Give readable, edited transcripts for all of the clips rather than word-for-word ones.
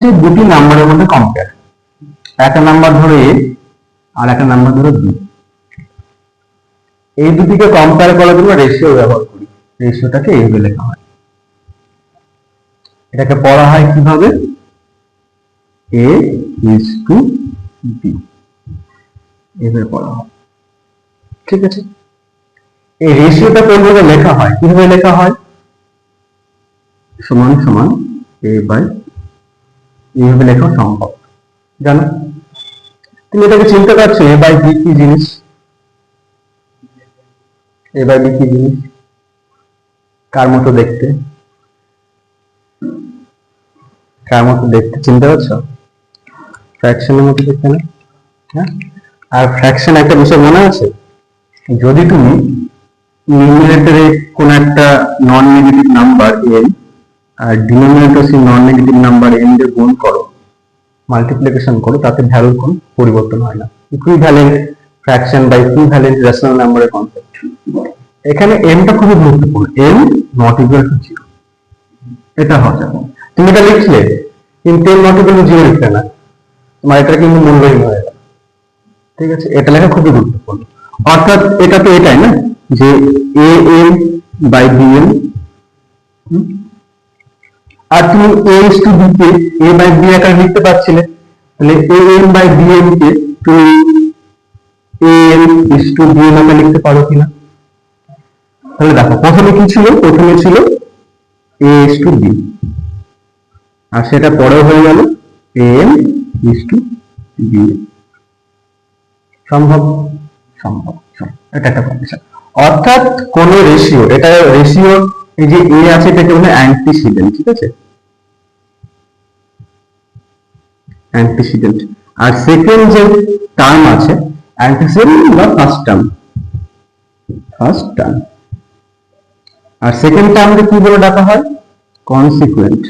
যে দুটি নাম্বারের মধ্যে কম্পেয়ার, একটা নাম্বার ধরো এ আর একটা নাম্বার ধরো বি, এই দুটিকে কম্পেয়ার করার জন্য রেশিও ব্যবহার করি। রেশিওটাকে এইভাবে লেখা হয়, এটাকে পড়া হয় কিভাবে, a is to b, এভাবে পড়া হয়। ঠিক আছে, এই রেশিওটা কোনভাবে লেখা হয়, কিভাবে লেখা হয়, সমান সমান a বাই, এইভাবে লেখা সম্ভব, জানো? তুমি এটাকে চিনতে পারছো a বাই বি কি জিনিস? a বাই বি কি জিনিস? কার মতো দেখতে? কার মতো দেখতে চিনতে পারছো? ফ্র্যাকশনের মতো দেখতে না? হ্যাঁ, আর ফ্র্যাকশন একটা বিষয় মনে আছে, যদি তুমি নিউমারেটরে কোন একটা নন নেগেটিভ নাম্বার n আর ডিনোমিনেটর সেই নন নেগেটিভ নাম্বার n দিয়ে গুণ করো, মাল্টিপ্লিকেশন করো, তাতে ভ্যালুর কোনো পরিবর্তন হয় না। ইকুইভ্যালেন্ট ফ্র্যাকশন বা ইকুইভ্যালেন্ট রেশনাল নাম্বারের কনসেপ্ট। এখানে n টা খুবই গুরুত্বপূর্ণ, n নট ইকুয়াল টু 0, এটা হবে। তুমি এটা লিখলে কিন্তু n নট ইকুয়াল টু 0 লিখলে না, তোমার এটা কিন্তু মূল্যহীন হয়ে যাবে। ঠিক আছে, এটা লেখা খুবই গুরুত্বপূর্ণ। অর্থাৎ এটা তো এটাই না যে a n by b n, আর তুমি a is to b কে a বাই b আকারে লিখতে পারছিলে, তাহলে a n by b n কে তুমি a n is to b n আকারে লিখতে পারো কিনা? তাহলে দেখো প্রথমে কি ছিল, প্রথমে ছিল a is to b, আর সেটা পরে হয়ে গেল a n is to b n। সম্ভব? সম্ভব। এটা একটা কন্ডিশন। অর্থাৎ কোন রেশিও, এটা রেশিও, এই যে a আছে এটাকে বলে অ্যান্টিসিডেন্ট। ঠিক আছে, অ্যান্টিসিডেন্ট। আর সেকেন্ড যে টার্ম আছে অ্যান্টিসিডেন্ট বা ফার্স্ট টার্ম, ফার্স্ট টার্ম। আর সেকেন্ড টার্মকে কি বলে ডাকা হয়? কনসিকুয়েন্ট।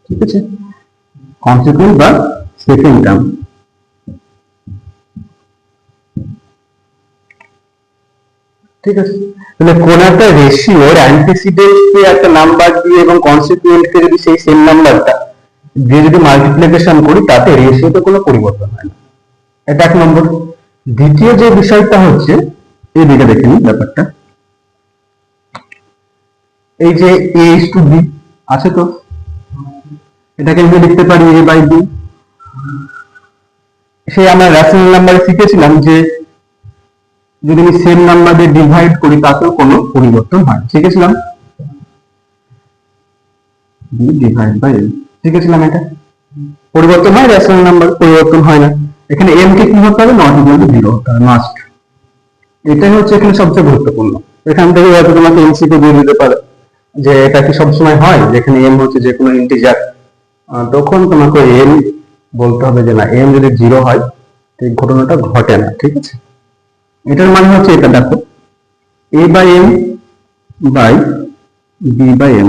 ঠিক আছে, কনসিকুয়েন্ট বা সেকেন্ড টার্ম। ঠিক আছে, তাহলে কোন একটা রেশিওর অ্যান্টিসিডেন্টকে একটা নাম্বার দিয়ে এবং কনসিকুয়েন্টকে যদি সেই সেম নাম্বারটা দিয়ে যদি মাল্টিপ্লিকেশন করি, তাতে রেশিওতে কোনো পরিবর্তন হয় না। এটা এক নম্বর। দ্বিতীয় যে বিষয়টা হচ্ছে, এই দিকে দেখে নিই ব্যাপারটা, এই যে a is to b আছে তো, এটাকে আমি লিখতে পারি a বাই b। সেই আমরা রেশনাল নাম্বারে শিখেছিলাম যে যদি আমি সেম নাম্বার দিয়ে ডিভাইড করি তাতেও কোনো পরিবর্তন হয়, শিখেছিলাম b ডিভাইড বাই n, শিখেছিলাম এটা পরিবর্তন হয়, রেশনাল নাম্বার পরিবর্তন হয় না। এখানে m কে কি হতে হবে, নট ইকুয়াল টু 0 হতে হবে, মাস্ট। এটাই হচ্ছে এখানে সবচেয়ে গুরুত্বপূর্ণ। এখান থেকে হয়তো তোমাকে এমসিকিউ দিয়ে দিতে পারে যে এটা কি সবসময় হয় যেখানে m হচ্ছে যে কোনো ইন্টিজার, তখন তোমাকে m বলতে হবে যে না, m যদি 0 হয় এই ঘটনাটা ঘটে না। ঠিক আছে, এটার মানে হচ্ছে এটা দেখো a by m by b by m,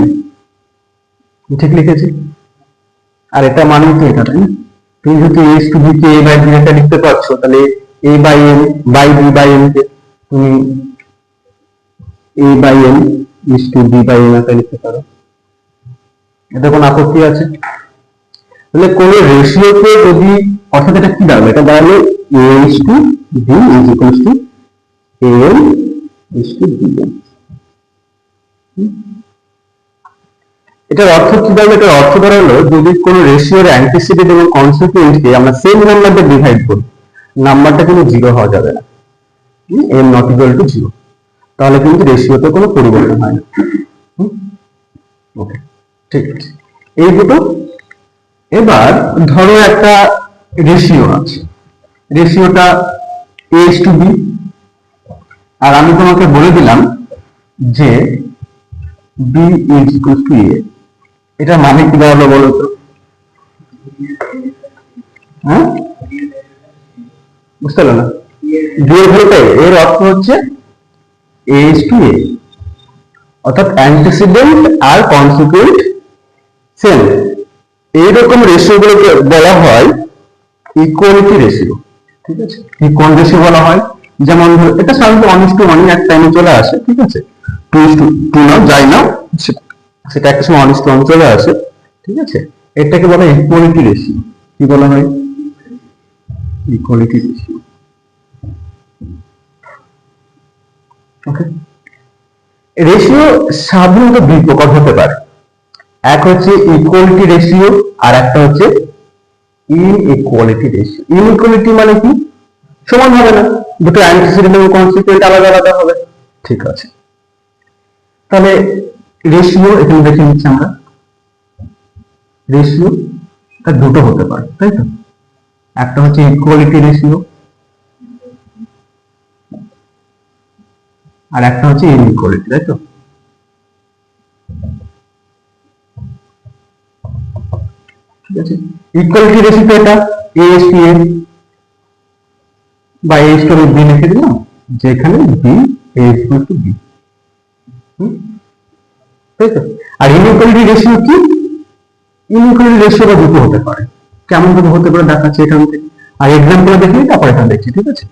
ঠিক লিখেছি। আর এটা মানে তো এটা, তাই না? তুমি যদি a is to b কে a বাই b এটা লিখতে পারছো, তাহলে a by m by b by m কে তুমি a by m is to b by m এটা লিখতে পারো। এটা কোনো আপত্তি আছে? তাহলে কোন রেশিওকে যদি, অর্থাৎ এটা কি দাঁড়াবে, এটা দাঁড়াবে a is to b is equals to a n is to b n। এটার অর্থ কি দাঁড়াবে? এটার অর্থ দাঁড়ালো যদি কোন রেশিওর অ্যান্টিসিডেন্ট এবং কনসিকুয়েন্টকে আমরা সেম নাম্বার দিয়ে ডিভাইড করি, নাম্বারটা কিন্তু 0 হওয়া যাবে না, m নট ইকুয়াল টু 0, তাহলে কিন্তু রেশিওতে কোনো পরিবর্তন হয় না। ওকে, ঠিক আছে, এই দুটো। এবার ধরো একটা রেশিও আছে, রেশিওটা a is to b, আর আমি তোমাকে বলে দিলাম যে b is equal to a। এটা মানে কি দাঁড়ালো বলো তো? হ্যাঁ, বুঝতে পারলো না? b এর ভ্যালুটা এর অর্থ হচ্ছে a is to a, অর্থাৎ অ্যান্টিসিডেন্ট আর কনসিকুয়েন্ট সেম। এইরকম রেশিও গুলোকে বলা হয় ইকুয়ালিটি রেশিও। ঠিক আছে, কি কোন রেশিও বলা হয়? যেমন এটা সাধারণত 1:1 এক টাইমে চলে আসে। ঠিক আছে, 2:2 নাও, যাই নাও, সেটা একটা সময় অনিষ্ট অঞ্চলে আসে, ঠিক আছে। এটাকে বলা হয় ইকুয়ালিটি রেশিও। কি বলা হয়? Equality ratio. ওকে, রেশিও সাধারণত দুই প্রকার হতে পারে। এক হচ্ছে ইকুয়ালিটি রেশিও, আর একটা হচ্ছে ইনইকুয়ালিটি রেশিও। ইনইকুয়ালিটি মানে কি? সমান হবে না, দুটো অ্যান্টিসিডেন্ট এবং কনসিকুয়েন্ট আলাদা আলাদা হবে। ঠিক আছে, তাহলে রেশিও এখানে দেখে নিচ্ছি আমরা। রেশিও দুটো হতে পারে, তাই তো। একটা হচ্ছে ইকুয়ালিটি রেশিও, আর একটা হচ্ছে ইনইকুয়ালিটি, তাই তো। ঠিক আছে, ইকুয়ালিটি রেশিও এটা a:a বা a:b লিখে দিলাম, যেখানে b a:b, তাই তো। আর ইনইকুয়ালিটি রেশিও কি? ইনইকুয়ালিটি রেশিও দুটো হতে পারে। কেমন ভাবে হতে পারে দেখাচ্ছি এখান থেকে, আর এক্সাম্পল দেখি, তারপর এখানে দেখছি। ঠিক আছে,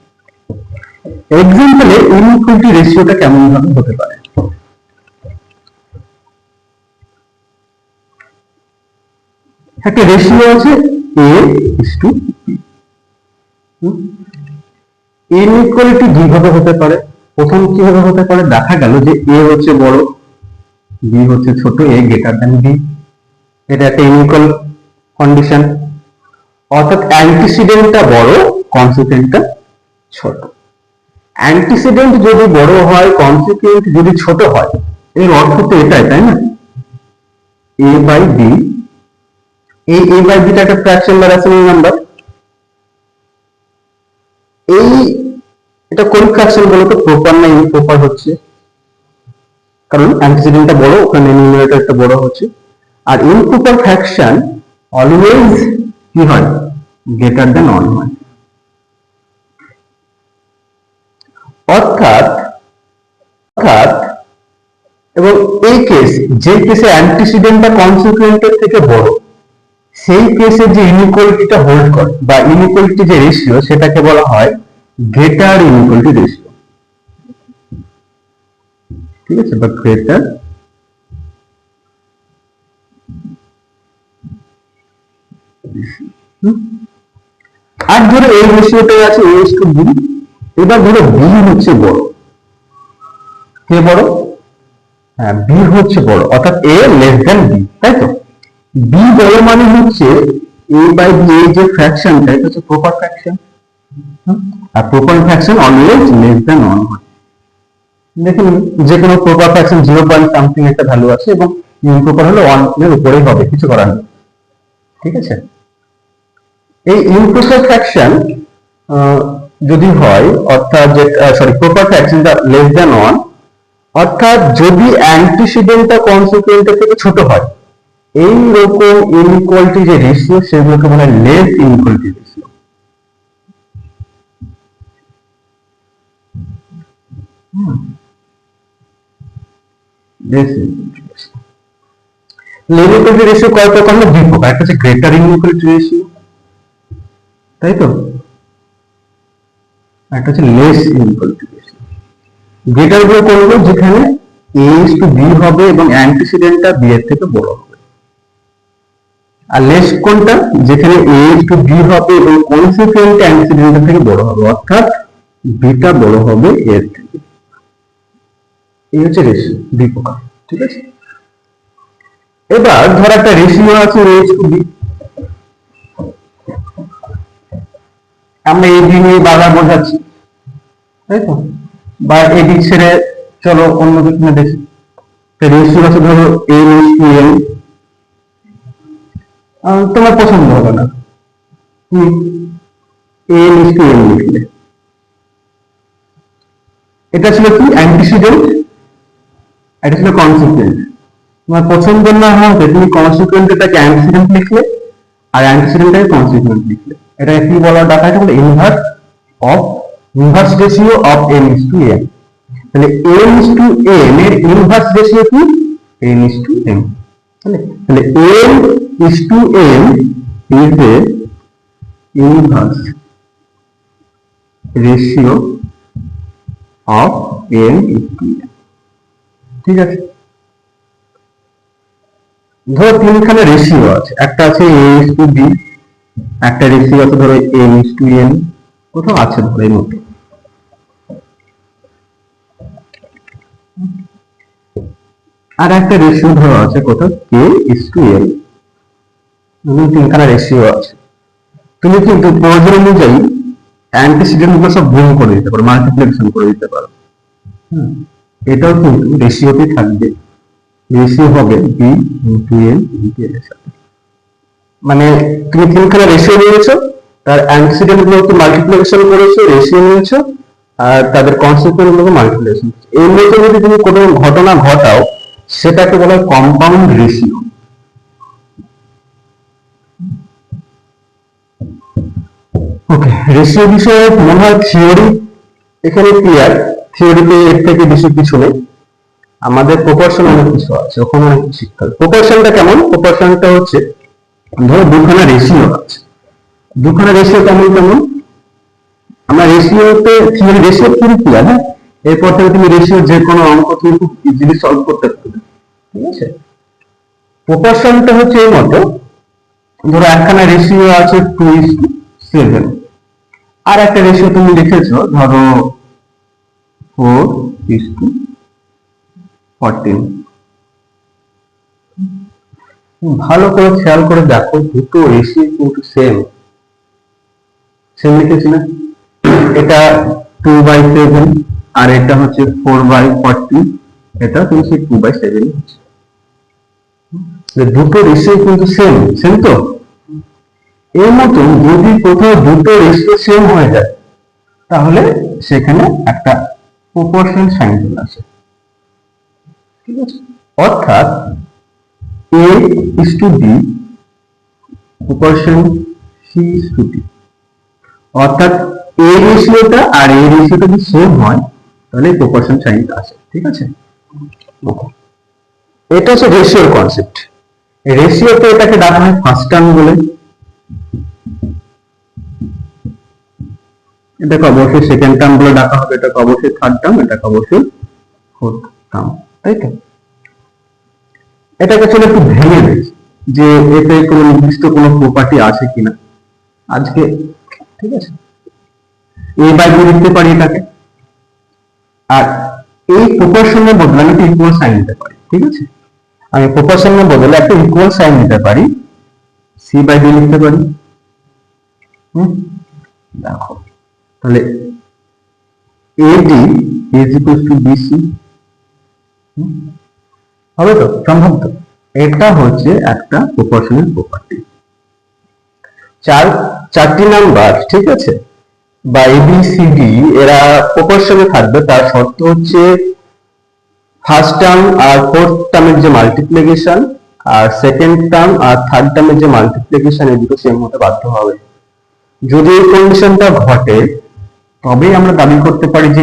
এক্সাম্পলে ইনইকুয়ালিটি রেশিওটা কেমন ভাবে হতে পারে। একটা রেশিও আছে a:b। ইনইকুয়ালিটি দুইভাবে হতে পারে। প্রথম কিভাবে হতে পারে, দেখা গেল যে a হচ্ছে বড়, b হচ্ছে ছোট, a গ্রেটার দ্যান b। এটা একটা ইনইকুয়াল কন্ডিশন, অর্থাৎ অ্যান্টিসিডেন্টটা বড়, কনসিকুয়েন্টটা ছোট। অ্যান্টিসিডেন্ট যদি বড় হয়, কনসিকুয়েন্ট যদি ছোট হয়, এর অর্থ তো এটাই, তাই না? a বাই b, এই a বাই b টা একটা ফ্র্যাকশন বা রেশনাল নাম্বার। এই এটা কোন ফ্র্যাকশন বলো তো, প্রপার না ইমপ্রপার হচ্ছে? কারণ অ্যান্টিসিডেন্টটা বড়, ওখানে নিউমারেটরটা বড় হচ্ছে। আর ইমপ্রপার ফ্র্যাকশন অলওয়েজ কি হয়? গ্রেটার দ্যান 1 হয়। অর্থাৎ অর্থাৎ এবং এই কেস, যে কেসে অ্যান্টিসিডেন্টটা কনসিকুয়েন্টের থেকে বড়, সেই কেসে যে ইনইকুয়ালিটিটা হোল্ড করে বা ইনইকুয়ালিটি যে রেশিও, সেটাকে বলা হয় গ্রেটার ইনইকুয়ালিটি রেশিও। ঠিক আছে, বা গ্রেটার আর ধরো এই রেশিওটাই আছে a:b। এবার ধরো b হচ্ছে বড়। কে বড়? হ্যাঁ, b হচ্ছে বড়, অর্থাৎ a লেস দ্যান b, তাই তো। b বড় মানে হচ্ছে a বাই b, এই যে ফ্র্যাকশনটা, এটা হচ্ছে প্রপার ফ্র্যাকশন। আর proper fraction always less than 1 হয়। দেখুন, যে কোনো প্রপার ফ্র্যাকশন 0 পয়েন্ট সামথিং একটা ভ্যালু আছে, এবং ইমপ্রপার হলে 1 এর উপরেই হবে, কিছু করার নেই। ঠিক আছে, এই ইমপ্রপার ফ্র্যাকশন যদি হয়, অর্থাৎ যে প্রপার ফ্র্যাকশনটা লেস দ্যান 1, অর্থাৎ যদি অ্যান্টিসিডেন্টটা কনসিকুয়েন্টের থেকে ছোট হয়, এই রকম ইনইকুয়ালিটি যে রেশিও, সেগুলোকে বলা হয় less inequality ratio. Less inequality ratio কয় প্রকার? না, দুই প্রকার। একটা হচ্ছে গ্রেটার ইনইকুয়ালিটি রেশিও, তাই তো, একটা হচ্ছে লেস ইনইকুয়ালিটি রেশিও। গ্রেটার গুলো কোনগুলো? যেখানে a:b হবে এবং অ্যান্টিসিডেন্টটা b এর থেকে বড় হবে। আর লেস কোনটা? যেখানে a:b হবে এবং কনসিকুয়েন্ট অ্যান্টিসিডেন্টের থেকে বড় হবে, অর্থাৎ বিটা বড় হবে এর থেকে। এই হচ্ছে রেশিও, দুই প্রকার। ঠিক আছে, এবার ধর একটা রেশিও আছে a:b। আমরা এই দিন নিয়ে বারবার বোঝাচ্ছি, তাই তো। বা এদিক ছেড়ে চলো অন্য দিক নিয়ে দেখি। রেশিও আছে ধরো n:m। তোমার পছন্দ হবে না, n:m লিখলে। এটা ছিল কি? অ্যান্টিসিডেন্ট, এটা ছিল কনসিকুয়েন্ট। তোমার পছন্দ না হওয়াতে তুমি কনসিকুয়েন্টটাকে অ্যান্টিসিডেন্ট লিখলে, আর অ্যান্টিসিডেন্টটাকে কনসিকুয়েন্ট লিখলে। এটা কি বলা ডাকাটা বলে? Inverse ratio of n:m। তাহলে n:m এর ইনভার্স রেশিও কি? n:m। তাহলে n:m is a inverse ratio of n:m। ঠিক আছে, ধরো তিনখানে রেশিও আছে, একটা আছে a:b, একটা রেশিও আছে ধরো m:n, কোথাও আছে ধরো এই মতো। আর একটা রেশিও ধরো আছে কোথাও k:l, তিনখানা রেশিও আছে। তুমি কিন্তু প্রয়োজন অনুযায়ী অ্যান্টিসিডেন্ট গুলো সব গুণ করে দিতে পারো, মাল্টিপ্লিকেশন করে দিতে পারো। এটাও কিন্তু রেশিওতে থাকবে, রেশিও হবে b × n × l এর সাথে। মানে তুমি তিনখানা রেশিও নিয়েছো, তার অ্যান্টিসিডেন্ট গুলোকে মাল্টিপ্লিকেশন করেছো, রেশিও নিয়েছো, আর তাদের কনসিকুয়েন্ট গুলোকে মাল্টিপ্লিকেশন করেছো। এর মধ্যে যদি তুমি কোনো ঘটনা ঘটাও সেটাকে বলা হয় কম্পাউন্ড রেশিও। ওকে, রেশিও বিষয়ে মনে হয় থিওরি এখানে ক্লিয়ার, থিওরিতে এর থেকে বেশি কিছু নেই। আমাদের প্রপোর্শন অনেক কিছু আছে, ওখানে অনেক কিছু শিখতে হবে। প্রপোর্শনটা কেমন? প্রপোর্শনটা হচ্ছে ধরো দুখানা রেশিও আছে, দুখানা রেশিও কেমন কেমন, আমরা রেশিওতে থিওরি, রেশিও থিওরি ক্লিয়ার। হ্যাঁ, এরপর থেকে তুমি রেশিও যে কোনো অঙ্ক তুমি খুব ইজিলি সলভ করতে পারবে, ঠিক আছে। প্রপোর্শনটা হচ্ছে এই মতো, ধরো একখানা রেশিও আছে 2:7, আর একটা রেশিও তুমি লিখেছো ধরো 4:14। ভালো করে খেয়াল করে দেখো, দুটো রেশিও কিন্তু সেম সেম লিখেছি না? এটা 2/7 আর এটা হচ্ছে 4/14, এটা তুমি সেই 2/7 হচ্ছে। দুটো রেশিও কিন্তু সেম সেম তো। এর মতো যদি কোথাও দুটো রেশিও সেম হয়ে যায় তাহলে সেখানে একটা প্রপোর্শন সাইন চলে আসে, ঠিক আছে। অর্থাৎ a:b প্রপোর্শন c:d, অর্থাৎ a রেশিওটা আর a রেশিওটা যদি সেম হয় তাহলে প্রপোর্শন সাইনটা আসে, ঠিক আছে। এটা হচ্ছে রেশিওর কনসেপ্ট। রেশিওতে এটাকে ডাকা হয় ফার্স্ট টার্ম বলে, এটাকে অবশ্যই সেকেন্ড টার্ম বলে ডাকা হবে, এটাকে অবশ্যই থার্ড টার্ম, এটাকে অবশ্যই ফোর্থ টার্ম, তাই তো। এটাকে চলে একটু ভেঙে দেখি যে এতে কোনো নির্দিষ্ট কোনো প্রপার্টি আছে কিনা আজকে, ঠিক আছে। a/b লিখতে পারি এটাকে, আর এই প্রপোর্শনের বদলে আমি একটা ইকুয়াল সাইন দিতে পারি, ঠিক আছে। আমি প্রপোর্শনের বদলে একটা ইকুয়াল সাইন দিতে পারি, c/d লিখতে পারি। দেখো তাহলে AD = BC হবে তো, সম্ভব তো। এটা হচ্ছে একটা প্রপোর্শনের প্রপার্টি। চারটি নাম্বার, ঠিক আছে, বা ABCD এরা প্রপোর্শনে থাকবে, তার শর্ত হচ্ছে ফার্স্ট টার্ম আর ফোর্থ টার্মের যে মাল্টিপ্লিকেশন আর সেকেন্ড টার্ম আর থার্ড টার্মের যে মাল্টিপ্লিকেশন, এই দুটো সেম হতে বাধ্য হবে। যদি এই কন্ডিশনটা ঘটে তবেই আমরা দাবি করতে পারি যে